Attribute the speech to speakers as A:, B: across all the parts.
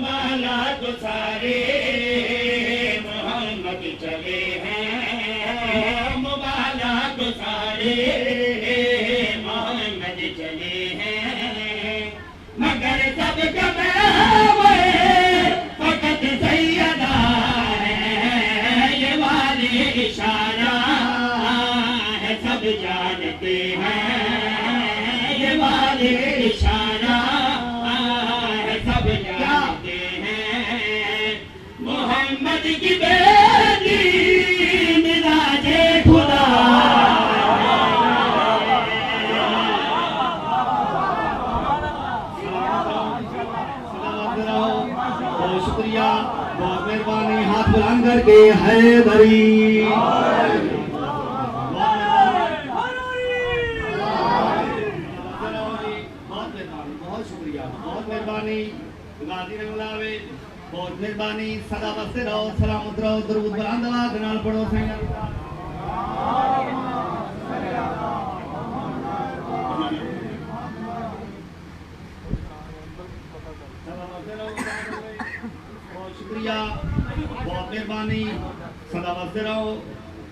A: مالا تو سارے محمد چلے ہیں مالا تو سارے محمد چلے ہیں مگر سب جب فقط سیدہ ہے یہ والے اشارہ ہے سب جانتے ہیں یہ والے اشارہ ہے سب جانتے ہیں محمد کی بیٹی مزاج خدا
B: بہت شکریہ بہت مہربانی ہاتھ بلند کر کے حیدری بہت شکریہ بہت مہربانی غازی رنگلاوے بہت مہربانی سدا بستے رہو سلامت رہو درود بلند آواز نال پڑھو سینگر بہت شکریہ بہت مہربانی سدا بستے رہو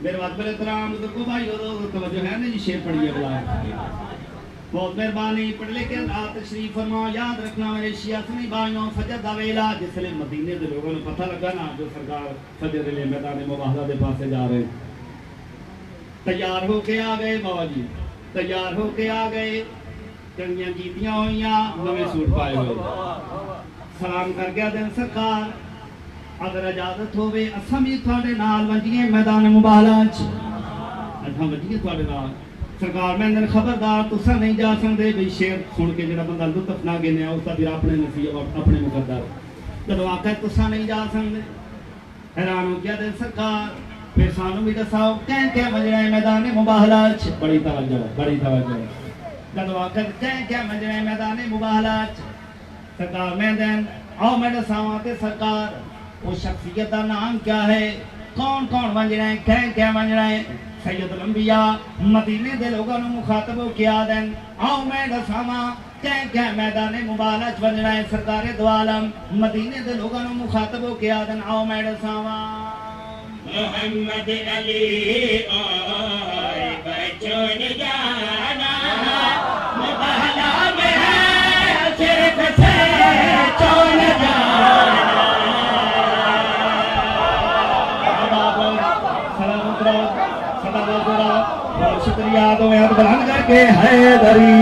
B: میرے وقت پر احترام بزرگوں بھائی ہو توجہ ہے نا جی شیر پڑھیے بلا بہت مہربانی پڑھ لے کے رات تشریف فرما یاد رکھنا میرے شیعہ سنی بھائیوں فجر دا ویلا جس لئے مدینے دے لوگوں نے پتہ لگا نا جو سرکار فجر دے لئے میدان مباہلہ دے پاسے جا رہے تیار ہو کے آ گئے بابا جی تیار ہو کے آ گئے چنگیاں جیتیاں ہوئیاں نویں سوٹ پائے ہوئے سلام کر گیا دن سرکار اگر اجازت ہوئے اساں بھی تھوڑے نال ونجیے میدان مباہلہ اساں ونجیے تھوڑے نال سرکار میں اندر خبردار تسا نہیں جا سکتے بھئی شیر سن کے جڑا بندہ لطف نہ گنے اس کا پھر اپنے نصیب اپنے مقدر جب آخر تسا نہیں جا سکتے حیران ہو گیا دے سرکار پھر سانو بھی دساؤ کہ مجرے میدان مباہلہ بڑی توجہ جب آخر کہ مجرے میدان مباہلہ سرکار میں دن آؤ میں دساؤں تے سرکار وہ شخصیت کا نام کیا ہے کون کون بن رہے ہیں کیا بن رہے ہیں سید الانبیاء مدینے دے لوگوں نے مخاطب کیا دن آؤ میں دساواں کہ میدان مباہلہ بن رہے ہیں سرکار دو عالم مدینے دے لوگوں نے مخاطب کیا دن آؤ میں دساواں
A: محمد علی آئے بچوں جانا مباہلہ میں ہے صرف سے چون جانا
B: بہت شکریہ تو میں بلند کر کے حیدری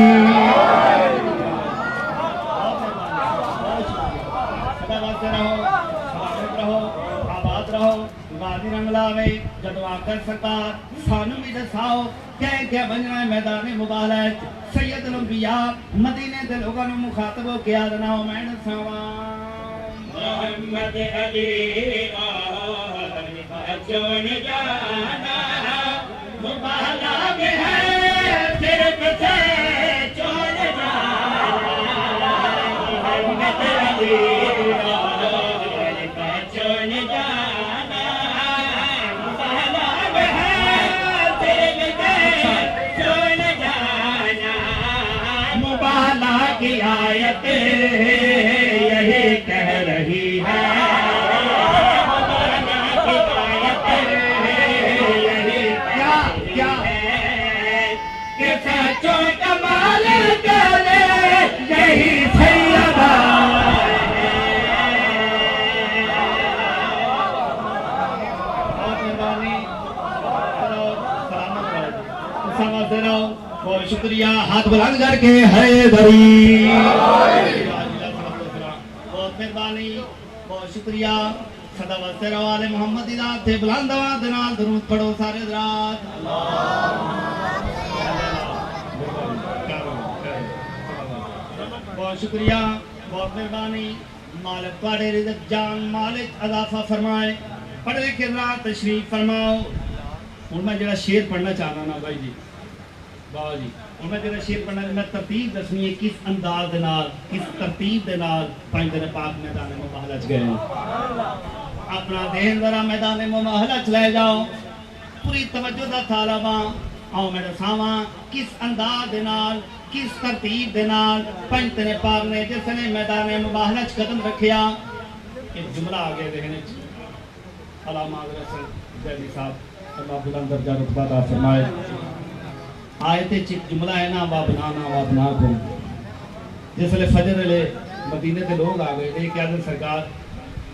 B: آباد رہو غازی رنگلاوے جدو آکر سرکار سانو بھی دساؤ کہ بننا ہے میدان مباہلہ سید الانبیاء مدینے دے لوگوں نے مخاطب کیا دناؤ میں دساواں
A: محمد علی آئے بچوں جانا مباہلہ میں ہے صرف سے چون جانا محمد علی آئے بچوں جانا مباہلہ میں ہے صرف سے چون جانا مباہلہ کی آیت یہی کہہ رہی ہے
B: بہت شکریہ ہاتھ بلند کر کے حیدری بہت مہربانی بہت شکریہ سدا واسطے رہو آل محمد دی ذات تے بلند آواز دے نال درود پڑھو سارے حضرات بہت شکریہ بہت مہربانی مالک تواڈے رزق جان مالک اضافہ فرمائے پڑھے کے حضرات تشریف فرماؤ ہن میں جڑا شعر پڑھنا چاہنا نا بھائی جی بابا جی ہن میں جڑا شعر پڑھنا میں ترتیب دسنی ہے کس انداز دے نال کس ترتیب دے نال پیغمبر پاک میدان مباہلہ چ گئے اپنا ذہن ذرا میدان مباہلہ چ لے جاؤ پوری توجہ دا طالباں آؤ میں دساواں کس انداز دے نال کس ترتیب دے نال پنجتن پاک نے جس نے میدان مباہلہ چ قدم رکھیا ایک جملہ آگے دیکھنے علامہ رسول زیدی صاحب اللہ بلند درجہ رتبہ عطا فرمائے آیت چ جملہ ہے نا وابنانا وابناکم جس لئے فجر لے مدینے دے لوگ آگئے ایک یادر سرکار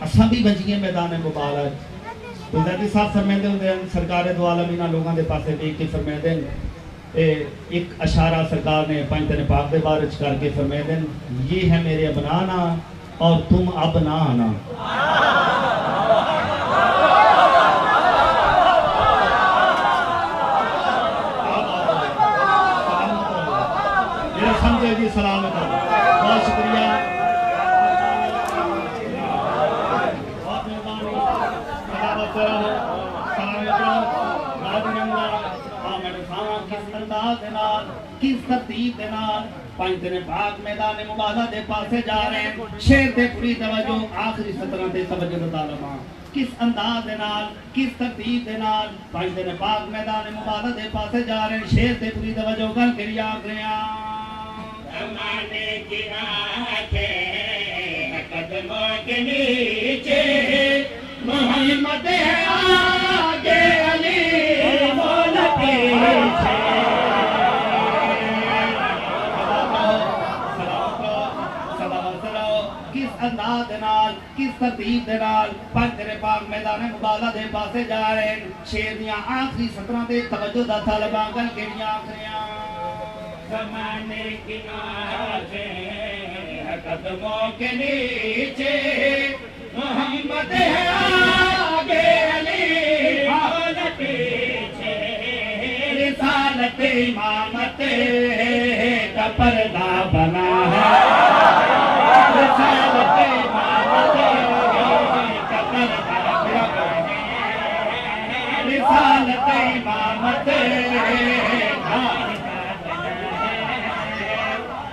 B: اساں بھی بچیے میدان مباہلہ تو زیدی صاحب فرمیندے ہوندے ہیں سرکار دو عالمینہ لوگاں دے پاسے دیکھ کے فرمیندے ایک اشارہ سرکار نے پنجتن پاک دے بارچ کر کے فرمیندے یہ ہے میرے ابنانا اور تم ابنانا یہ سمجھے جی سلامت ہے بہت شکریہ بہت مہربانی سلامت رہو سلامت رہو راضی رہنا میرے سامنے کس انداز دے نال کس ترتیب دے نال پنجتن پاک میدان مباہلہ دے پاسے جا رہے ہیں شیر دے پوری توجہ آخری سطرہ دے توجہ طالبہ کس انداز دے نال کس ترتیب دے نال پنجتن پاک میدان مباہلہ دے پاسے جا رہے ہیں شیر دے پوری توجہ کر کے لیا گیا
A: زمانے کی آنکھیں قدموں کے نیچے محمد ہے آگے علی مولا پیچھے
B: کس انداز دے نال کس ترتیب دے نال پنجتن پاک میدان مباہلہ دے پاسے جا رہے ہیں شیر دیاں آخری سطرہ دے توجہ دا طالبہ کر کے لیا آخریاں
A: زمانے کی آنکھیں قدموں کے نیچے محمد ہے آگے علی مولا پیچھے
B: رسالت امامت کا پردہ بنا ہے رسالت امامت کا پردہ بنا ہے رسالت امامت کا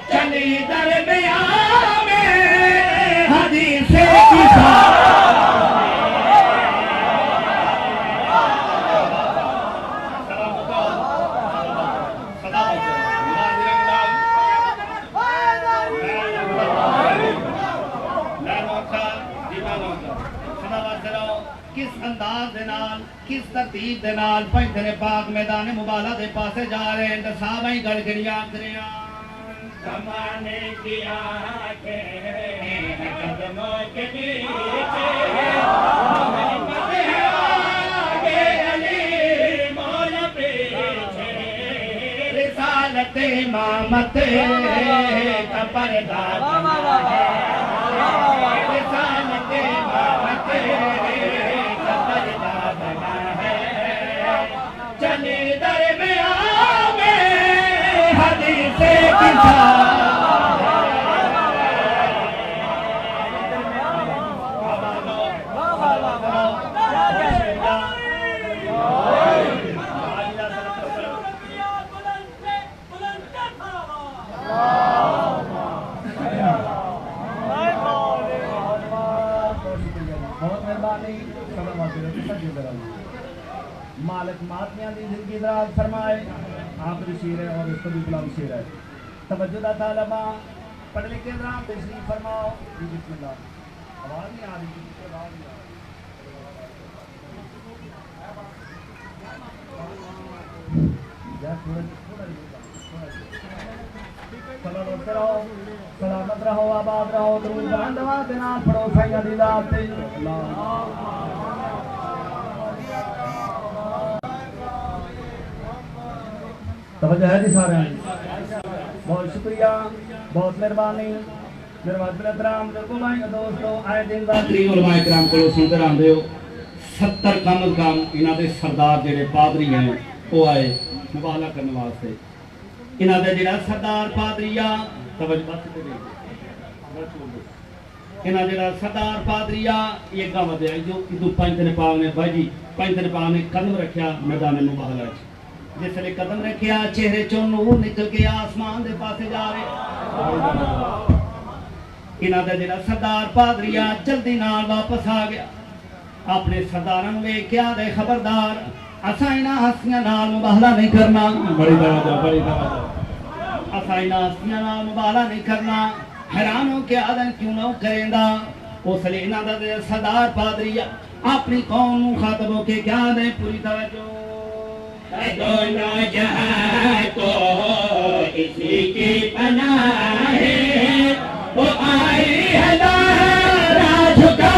B: چلی درمیان میں حدیث کتاب کس انداز دے نال کس ترتیب دے نال پنجتن پاک میدان مباہلہ دے پاسے جا رہے ہیں صحابہ ہی گڑ گڑیاں کریاں
A: زمانے کی آنکھیں قدموں کے نیچے محمد ہے آگے علی مولا پیچھے
B: رسالت امامت کا پردہ بنا ہے رسالت امامت کا پردہ بنا ہے چلی درمیان میں حدیث کتاب مالک ماتمیاں دی زندگی دراز فرمائے آخری شیر ہے اور اس کو بھی بلند شیر ہے توجہ دا طالبہ پڑھ لکھ کے درام تشریف فرماؤ جی بسم اللہ آواز نہیں آ رہی کسی سے آواز نہیں آ رہی سلامت رہو آباد رہو درود بلند آواز دینا پڑھو سائیاں دی ذات تے توجہ ہے جی سارے بہت شکریہ بہت مہربانی میرے واسطے احترام بزرگوں بھائی دوستو آئے دن دا علماء کرام کو سنتے رہندے ہو 70 کم از کم انہاں دے سردار جڑے پادری ہیں وہ آئے مباہلہ کرنے واسطے انہاں دے جڑا سردار پادریا توجہ بس تے انہاں جڑا سردار پادریا یہ گاں ودے جو ادو پنجتن پاک نے بھائی پنجتن پاک نے قدم رکھیا میدان مباہلہ وچ جس نے قدم رکھیا چہرے چوں نور نکل کے آسمان دے پاسے جا رہے انہاں دا جڑا سردار پادریا جلدی نال واپس آ گیا اپنے سرداراں نوں ویکھیا دے خبردار اساں انہاں ہستیاں نال مباہلہ نہیں کرنا بڑی توجہ اسائنا ہستیاں نال مبالغہ نہیں کرنا حیران ہو کے آدن کیوں نہ کریندا اس لیے انہاں دا سردار پادری اپنی قوم نو خاطب ہو کے کیا دے پوری توجہ
A: دونوں جہاں کو اسی کی پناہ ہے وہ آئی ہے دارا جھکا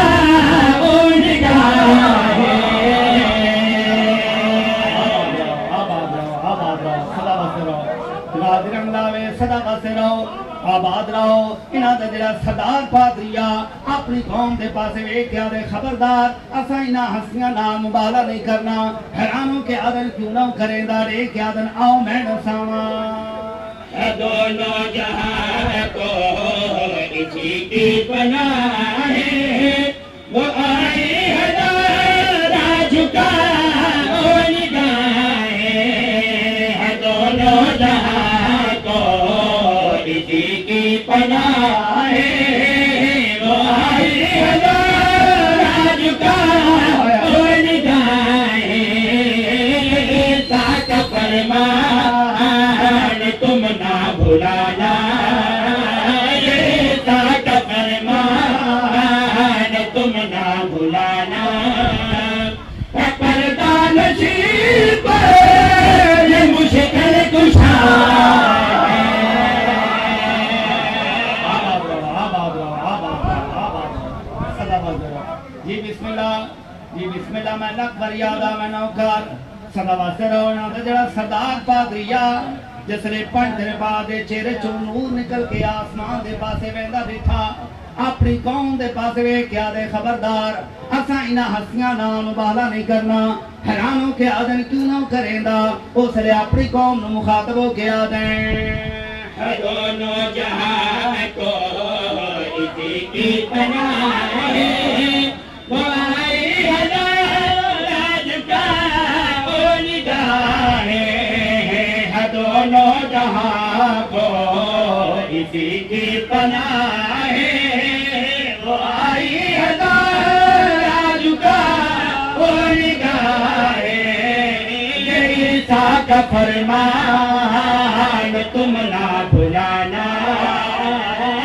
A: ان گاہ ہے
B: آباد رہو صدا بستے رہو ناظر انگلاوے صدا بستے رہو آباد رہو انہاں دا جڑا سردار پادریا اپنی قوم دے پاسے ویکھیا دے خبردار اساں انہاں ہستیاں نال مبالغہ نہیں کرنا حیران ہو کے آدن کیوں نہ کریندا رے کہ آدن آؤ میں دساواں
A: دونوں جہاں کو اسی کی پناہ ہے وہ آئی ہے دارا جھکا ان گاہ ہے دونوں جہاں کو اسی کی پناہ ہے وہ آئی ہے دارا جھکا ان گاہ ہے ساک فرمان تم نہ بھلانا یہ ساک فرمان تم نہ بھلانا پردہ نصیب یہ مشکل کشا
B: جی بسم اللہ میں اکبر یادا میں نوکر صدا واسطے رہو نا جڑا سردار پادریا جس نے 5 دن بعد چہرے چوں نور نکل کے آسمان دے پاسے ویندا بیٹھا اپنی قوم دے پاسے ویکھیا دے خبردار اساں انہاں ہستیاں نال مبالغہ نہیں کرنا حیران ہو کے آدن کیوں نہ کریندا اس لیے اپنی قوم نو مخاطب ہو کے آدن
A: دونوں جہاں کو اسی کی پناہ ہے وہ آئی ہے دارا جھکا ان گاہ ہے دونوں جہاں کو اسی کی پناہ ہے وہ آئی ہے دارا جھکا ان گاہ ہے عیسیٰ کا فرمان تم نہ بھلانا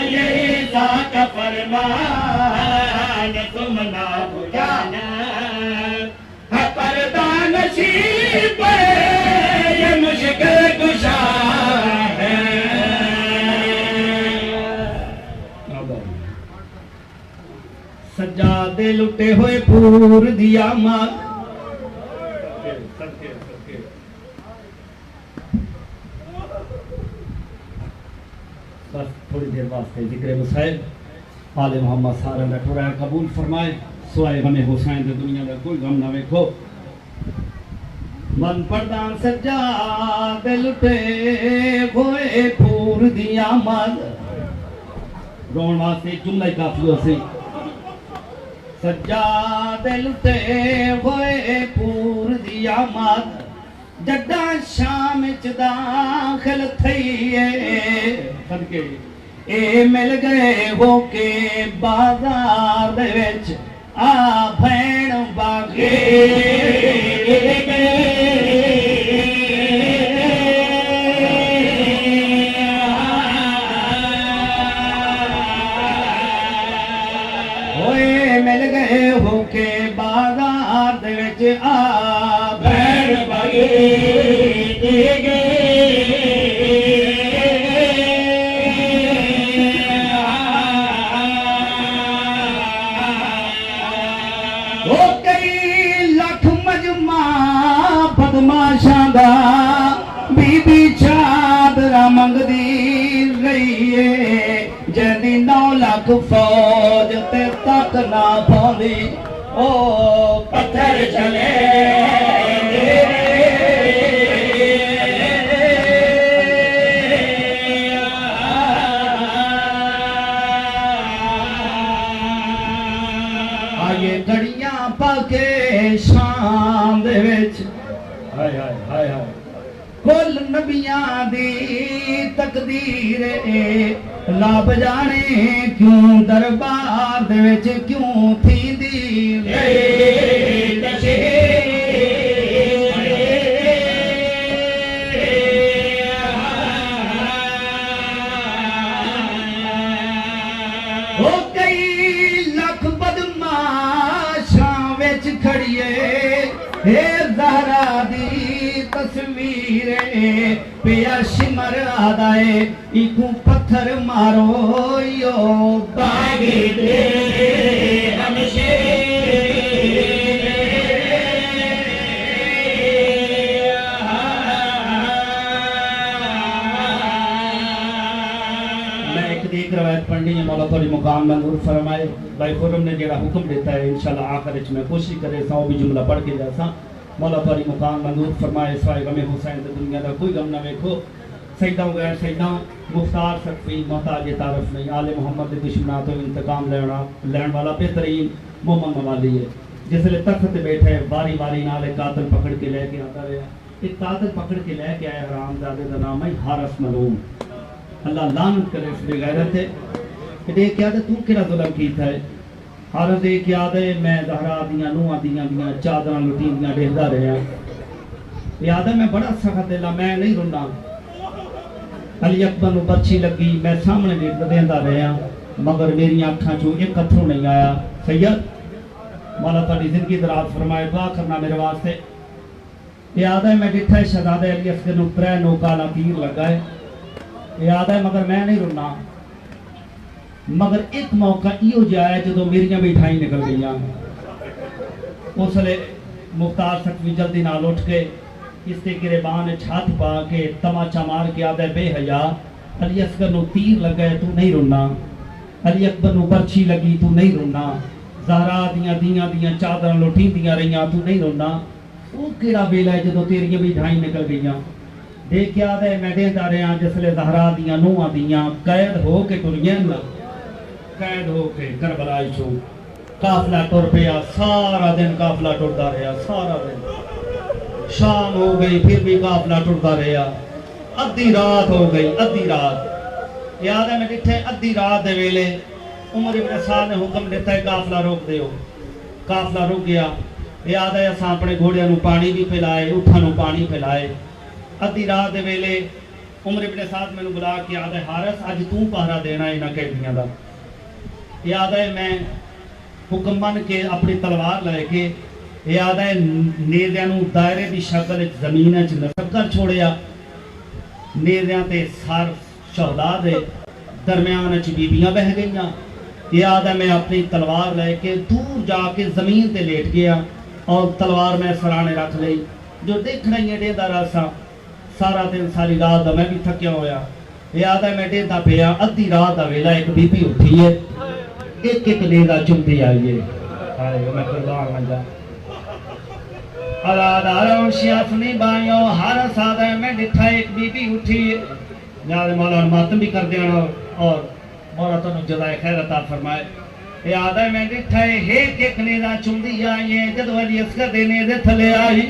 A: یہ عیسیٰ کا فرمان تم نہ بھلانا پردہ نصیب یہ مشکل کشا ہے
B: سجادے لٹے ہوئے پور دیا ماں بس تھوڑی دیر واسطے ذکر مسائل آل محمد سارا بیٹھو رہا قبول فرمائے سوائے غم حسین دے دنیا دا کوئی غم نہ ویکھو من پردان سجادے لٹے ہوئے پور دیا ماں رون واسطے جملہ کافی ہو سی سجادے لٹے ہوئے پور دیا ماں جڈا شام چ داخل تھئیے صدقے اے مل گئے ہو کے بازار دے وچ آ بھین باغے ہوئے مل گئے ہو کے بازار دے وچ آ
A: بھین باغے
B: بدماشاں دا بی بی چادرہ منگدی رہی ہے جیندی 9 لاکھ فوج تے تک نہ پاوندی او
A: پتھر چلے
B: آئیے گھڑیاں پا کے شام دے وچ ہائے ہائے ہائے ہائے کل نبیاں دی تقدیر لب جانے کیوں دربار دے وچ کیوں تھی دی او کئی لکھ بدماشاں وچ کھڑیے اے زہرا دی تصویر پیا شمر آدائے ایکوں پتھر مارو یو باغی دے ہمشے ایک روایت پڑھنی ہے مولا تھوڑی مقام منظور فرمائے بھائی خرم نے جڑا حکم دیتا ہے انشاءاللہ آخر اچھ میں کوشش کرے سا وہ بھی جملہ پڑھ کے جیسا مولا تھوڑی مقام منظور فرمائے سوائے غم حسین دے دنیا دا کوئی غم نہ ویکھو سیدہ و غیر سیدہ مختار سکفی محتاج تعارف نہیں آل محمد دے دشمناتوں انتقام لین والا بہترین مومن موالی ہے جس لئے تخت بیٹھے باری باری نالے قاتل پکڑ کے لے کے آتا رہا ایک قاتل پکڑ کے لے کے آئے حرام زادے دا نام ہے حارس ملوم اللہ لعنت کرے اس بے غیرت ہے کہ دیکھ کیا دے تو کیڑا ظلم کیتا ہے حارس دیکھ کیا دے میں زہرا دیاں نوہ دیاں چادران لٹین دیاں ڈہدہ رہے ہیں یاد ہے میں بڑا سخت دلا میں نہیں رنا علی اکبر نو برچی لگی میں سامنے دیندہ رہے ہیں مگر میری آنکھاں چو ایک قطروں نہیں آیا سید مولا تعالی زندگی دراز فرمائے دعا کرنا میرے واسطے یاد ہے میں ڈٹھا شہزادہ علی اصغر نو پرے نو کالا تیر لگائے یاد ہے مگر میں نہیں رنا مگر ایک موقع ایو جائے جدو میریاں بیٹھائیں نکل گئیاں اس لئے مختار سکوی جلدی نال اٹھ کے اس کے گریبان چھات پا کے تماچا مار کے آدھے بے حیا علی اصغر نو تیر لگئے تو نہیں رنا علی اکبر نو برچی لگی تو نہیں رنا زہرا دیاں چادر لوٹیں دیاں رہیاں تو نہیں رنا وہ کیڑا بیلا ہے جدو تیریاں بیٹھائیں نکل گئیاں دیکھ کیا دے میں دیندہ رہے ہیں جس لئے زہرا دیاں نوہ دیاں قید ہو کے ٹرین قید ہو کے کربلائی چھو قافلہ ٹر پیا سارا دن قافلہ ٹرتا رہا سارا دن شام ہو گئی پھر بھی قافلہ ٹرتا رہا ادھی رات ہو گئی ادھی رات یاد ہے میں ڈٹھے ادھی رات دے ویلے عمر ابن سعد نے حکم دیتا ہے قافلہ روک دیو قافلہ رک گیا یاد ہے اساں اپنے گھوڑیاں نو پانی بھی پھیلائے اٹھا نو پانی پھیلائے ادھی رات دے ویلے عمر ابن سعد میں نے بلا کہ یاد ہے حارس آج تو پہرا دینا ہے نہ قیدیاں دا یاد ہے میں حکم بن کے اپنی تلوار لے کے یاد ہے نیزیاں نو دائرے دی شکل زمین وچ نصب کر چھوڑیا نیزیاں تے سار شہدا دے درمیان وچ بیبیاں بہ گئیاں یاد ہے میں اپنی تلوار لے کے دور جا کے زمین تے لیٹ گیا اور تلوار میں سرانے رکھ لئی جو دیکھ رہی ہیں ڈیدہ راسا سارا دن ساری رات دا میں بھی تھکیا ہویا یاد ہے میں ڈیدہ پیا ادھی رات دا ویلا ایک بی بی اٹھی ہے ایک لیدہ چمتی آئیے میں قربان بن جا علاداروں شیعہ سنی بائیوں ہر سادہ میں ڈٹھا ایک بی بی اٹھی ہے یاد مولا ماتم بھی کر دینا اور مولا تو جزائے خیر عطا فرمائے یاد ہے میں ڈٹھا ایک نیدہ چمتی آئیے جدو علی اصغر دے نیدے تھلے آئی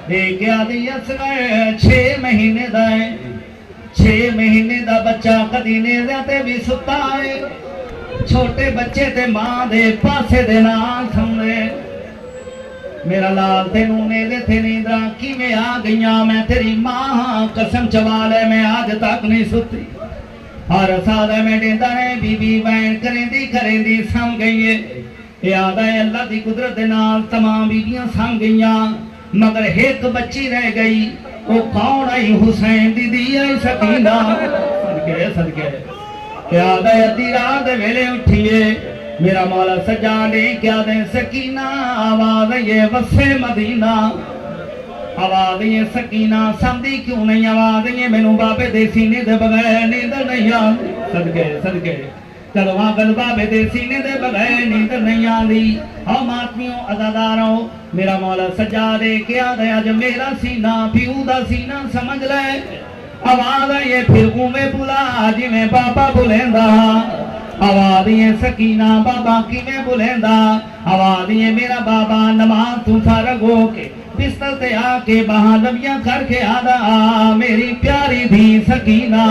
B: دیکھ آدھی اصغر 6 مہینے دائیں 6 مہینے دا بچہ کدی نیدہ تے بھی ستا ہے چھوٹے بچے تے ماں دے پاسے دے نال سمنے میرا لال تینوں نیدے تھے نیدہ کی میں آ گئیاں میں تیری ماں قسم چوالے میں آج تک نہیں ستی ہر سادہ میں دیندہ ہے بی بی بین کریں دی سم گئی ہے یاد ہے اللہ دی قدرت دے نال تمام بیبیاں سم گئیاں مگر ایک بچی رہ گئی وہ کون آئی حسین دی آئی سکینہ صدقے یاد ہے ادھی رات ویلے اٹھیے میرا مولا سجانے کیا دے سکینہ آواز یہ وصف مدینہ آواز یہ سکینہ سمدھی کیوں نہیں آواز یہ میں نو بابے دے سینے دے بغیر نیندر نہیں آندی صدقے چلو آگل بابے دے سینے دے بغیر نیندر نہیں آندی ہم آتمیوں عزاداروں میرا مولا سجانے کیا دے آج میرا سینہ پیو دا سینہ سمجھ لے آواز یہ پھر میں بلا جی میں بابا بلیندہ آواز یہ سکینہ بابا کی میں بلیندہ آواز یہ میرا بابا نماز تو فارغ ہو کے بستر تے آکے بہاں نبیاں کر کے آدھا میری پیاری دھی سکینہ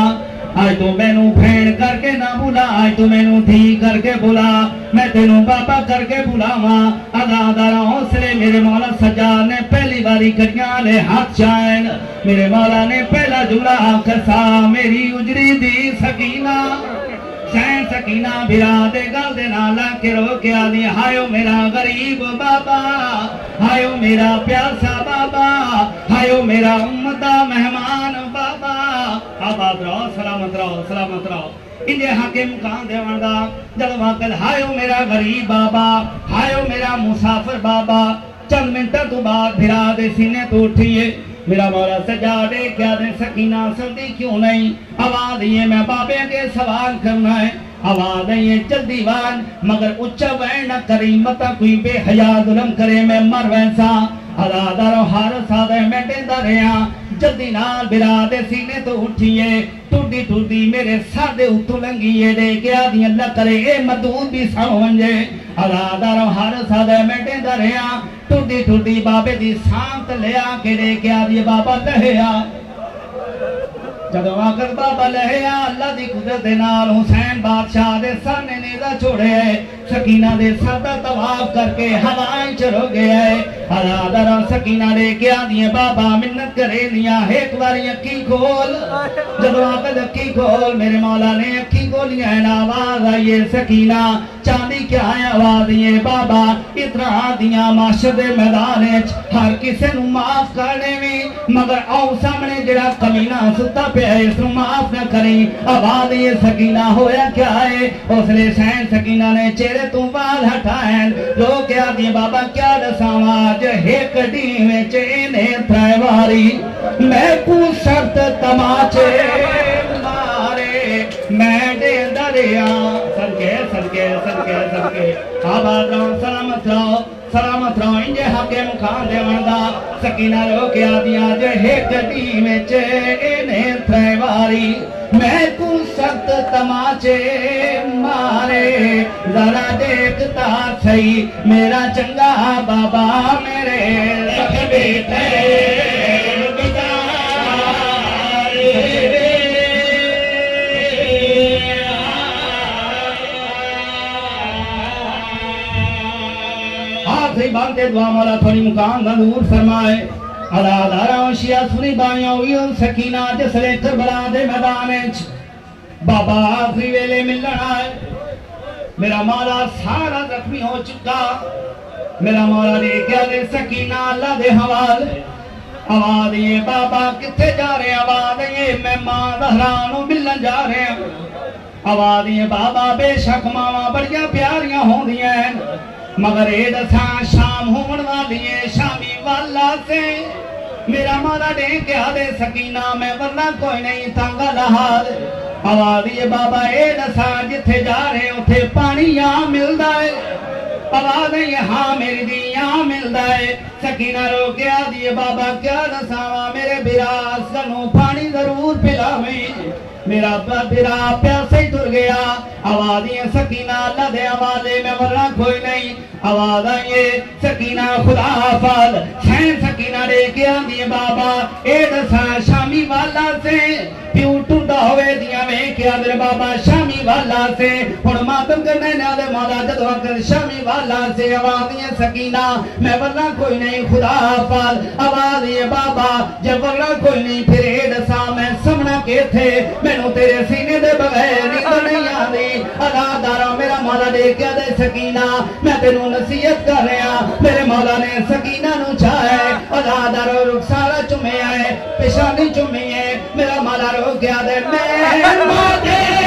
B: آج تو میں نو بھین کر کے نہ بلا آج تو میں نو دھی کر کے بلا میں تینوں بابا کر کے بلاواں عزادارہ حوصلے میرے مولا سجاد نے پہلی باری کریاں لے ہاتھ چائن میرے مولا نے پہلا جملہ کسا میری اجری دی سکینہ شہن سکینہ بھرا دے گل دے نال کے رو کے آدھی ہائیو میرا غریب بابا ہائیو میرا پیاسا بابا ہائیو میرا امتا مہمان بابا آباد رہو سلامت رہو انجے حاکم کان دے وردہ جب وقت ہائیو میرا غریب بابا ہائیو میرا مسافر بابا چند منٹر تو بعد بھرا دے سینے تو اٹھئیے میرا مولا سجادے کیا دے سکینہ سردی کیوں نہیں آواز یہ میں بابے کے سوال کرنا ہے آواز یہ جلدی وان مگر اچھا وین نہ کری متا کوئی بے حیا ظلم کرے میں مر ویسا ادادارو ہار سادے میں ڈیندہ رہا جلدی نال بھرا دے سینے تو اٹھئیے ٹوٹی میرے سادے اتو لنگیے دے کیا دی اللہ کرے اے مدود بھی سامنجے ادادارو ہار سادے میں ڈیندہ رہا ٹوٹی بابے دی سانت لیا کے دے کیا دی بابا لہیا جب وقت بابا لہیا اللہ دی قدرت نال حسین بادشاہ دے سامنے نیزہ چھوڑے سکینہ دے سردہ طواف کر کے ہوائیں چرو گیا ہے حضرہ سکینہ دے کیا دیئے بابا منت کرے دیا ایک باری اکی کھول جب وقت اکی کھول میرے مولا نے اکی کھولیا ہے آواز آئیے سکینہ چاندی کیا ہے آواز دیئے بابا اتنا دیا معاشر دے میدان ہر کسے نو معاف کرنے میں مگر آؤ سامنے جڑا کمینہ ستا پہ ہے اس نو معاف نہ کریں آواز یہ سکینہ ہویا کیا ہے اس لئے سین سکینہ نے چہرے تو بال ہٹائیں لوگ کیا دیئے بابا کیا دساواج ایک ڈیوے چینے تھائیواری میں کو شرط تماچے مارے میں دے دریا سرکے آباد رہو سلامت رہو انجے حاکم کھان دے وردہ سکینہ رو کیا دیا جو ایک ڈی میں چینے تھائیواری میں کو سخت تماچے مارے ذرا دیکھتا صحیح میرا چنگا بابا میرے رکھبے تیر آخری بانتے دعا مولا تھوڑی مقام ضرور فرمائے ادادارہ شیعہ سنی بائیاں ہوئی سکینہ جس لے کربلا دے میدانچ بابا آخری ویلے مل رہا ہے میرا مولا سارا زخمی ہو چکا میرا مولا دے کیا دے سکینہ اللہ دے حوال آواز یہ بابا کتے جا رہے آواز یہ میں ماں دہرانوں ملن جا رہے ہیں آواز یہ بابا بے شک ماں بڑیاں پیاریاں ہوں دیا ہیں مگر اے دساں شام ہون والی ہے شامی والا سے میرا مولا دے کیا دے سکینہ میں ورنہ کوئی نہیں تانگا لحاظ آواز یہ بابا اے دساں جتھے جا رہے اتھے پانی یہاں مل دائے آواز یہاں میری دی یہاں مل دائے سکینہ رو کیا دیئے بابا کیا دساں میرے براس کنو پانی ضرور پلاویں میرا برا پیاسے ہی تر گیا آواز یہ سکینہ اللہ دے حوالے میں ورنہ کوئی نہیں آواز آئیے سکینہ خدا حافظ سین سکینہ دے کے آدھی بابا اے دساں شامی والا سے پیو ٹوٹا ہوئے دیا میں کیا میرے بابا شامی والا سے اور ماتم کرنے نہ دے مولا جد وقت شامی والا سے آواز یہ سکینہ میں ورنہ کوئی نہیں خدا حافظ آواز یہ بابا جب ورنہ کوئی نہیں پھر اے دساں میں سمنا کے تھے میں نو تیرے سینے دے بغیر نیند نہیں آدھی اللہ دارا میرا مولا دے کیا دے سکینہ میں تینوں نصیحت کر رہا میرے مولا نے سکینہ نو چاہے اللہ دارا رخسارا چمے آئے پیشانی چمے میرا مولا رو کیا دے میں